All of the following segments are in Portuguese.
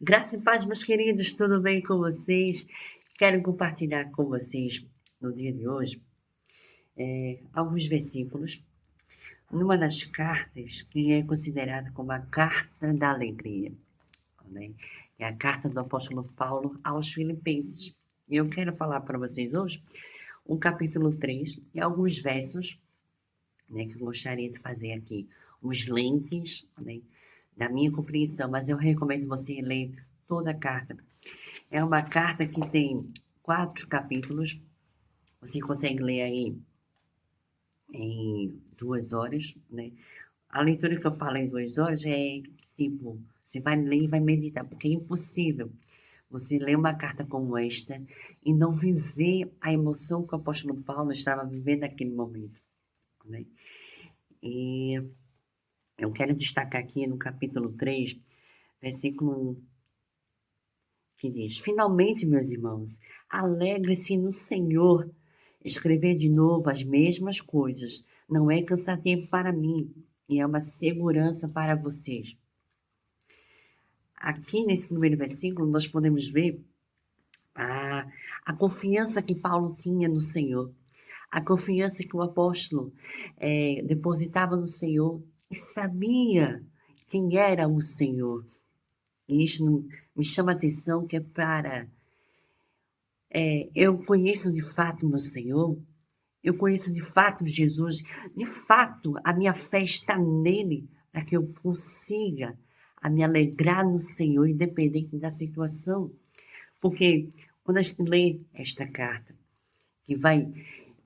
Graça e paz, meus queridos, tudo bem com vocês? Quero compartilhar com vocês, no dia de hoje, alguns versículos numa das cartas que é considerada como a Carta da Alegria, né? É a carta do apóstolo Paulo aos Filipenses. E eu quero falar para vocês hoje o capítulo 3 e alguns versos, né, que eu gostaria de fazer aqui, os links, né, da minha compreensão, mas eu recomendo você ler toda a carta. É uma carta que tem 4 capítulos. Você consegue ler aí em 2 horas, né? A leitura que eu falo em 2 horas é tipo, você vai ler e vai meditar, porque é impossível você ler uma carta como esta e não viver a emoção que o apóstolo Paulo estava vivendo naquele momento, né? E eu quero destacar aqui no capítulo 3, versículo 1, que diz: Finalmente, meus irmãos, alegre-se no Senhor. Escrever de novo as mesmas coisas não é cansativo para mim e é uma segurança para vocês. Aqui nesse primeiro versículo nós podemos ver a, a confiança que Paulo tinha no Senhor, a confiança que o apóstolo depositava no Senhor e sabia quem era o Senhor. E isso me chama a atenção que é para... eu conheço de fato meu Senhor, eu conheço de fato Jesus, de fato a minha fé está nele para que eu consiga a me alegrar no Senhor, independente da situação. Porque quando a gente lê esta carta, que vai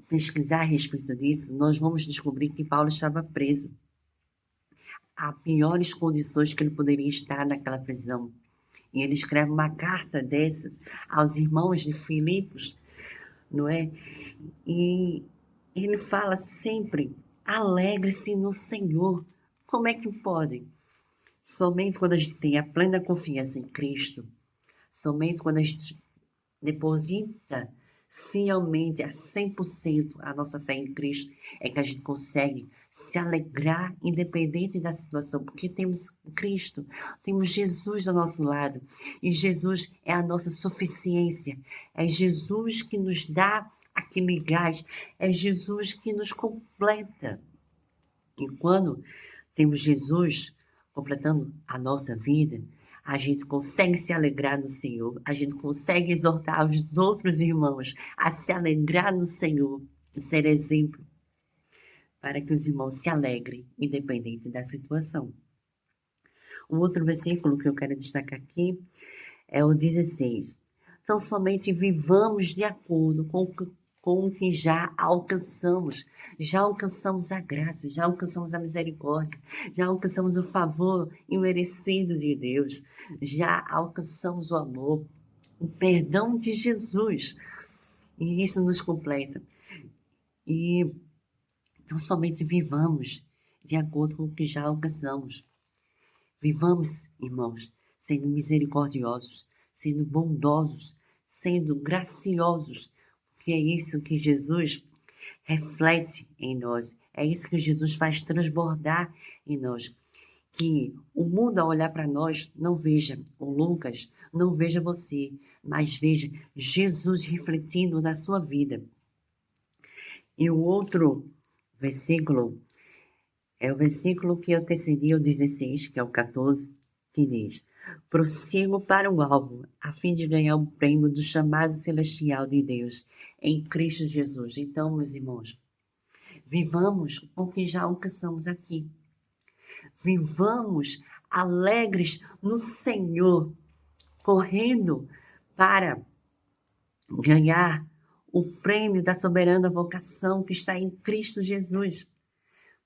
pesquisar a respeito disso, nós vamos descobrir que Paulo estava preso. Há piores condições que ele poderia estar naquela prisão. E ele escreve uma carta dessas aos irmãos de Filipos, não é? E ele fala sempre, alegre-se no Senhor. Como é que pode? Somente quando a gente tem a plena confiança em Cristo, somente quando a gente deposita fielmente a 100% a nossa fé em Cristo, é que a gente consegue se alegrar independente da situação, porque temos Cristo, temos Jesus ao nosso lado, e Jesus é a nossa suficiência, é Jesus que nos dá aquele gás, é Jesus que nos completa. E quando temos Jesus completando a nossa vida, a gente consegue se alegrar no Senhor, a gente consegue exortar os outros irmãos a se alegrar no Senhor e ser exemplo para que os irmãos se alegrem, independente da situação. O outro versículo que eu quero destacar aqui é o 16. Então, somente vivamos de acordo com o que já alcançamos a graça, já alcançamos a misericórdia, já alcançamos o favor imerecido de Deus, já alcançamos o amor, o perdão de Jesus, e isso nos completa. E então somente vivamos de acordo com o que já alcançamos. Vivamos, irmãos, sendo misericordiosos, sendo bondosos, sendo graciosos, porque é isso que Jesus reflete em nós, é isso que Jesus faz transbordar em nós. Que o mundo, ao olhar para nós, não veja o Lucas, não veja você, mas veja Jesus refletindo na sua vida. E o outro versículo é o versículo que antecedia o 16, que é o 14, que diz: prossigo para o alvo, a fim de ganhar o prêmio do chamado celestial de Deus em Cristo Jesus. Então, meus irmãos, vivamos o que já alcançamos aqui. Vivamos alegres no Senhor, correndo para ganhar o prêmio da soberana vocação que está em Cristo Jesus.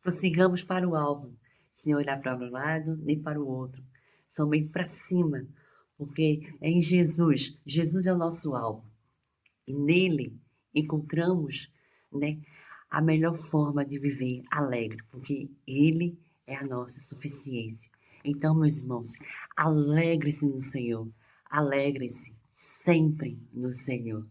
Prossigamos para o alvo, sem olhar para um lado nem para o outro, somente para cima, porque é em Jesus. Jesus é o nosso alvo. E nele encontramos, né, a melhor forma de viver alegre, porque ele é a nossa suficiência. Então, meus irmãos, alegre-se no Senhor, alegre-se sempre no Senhor.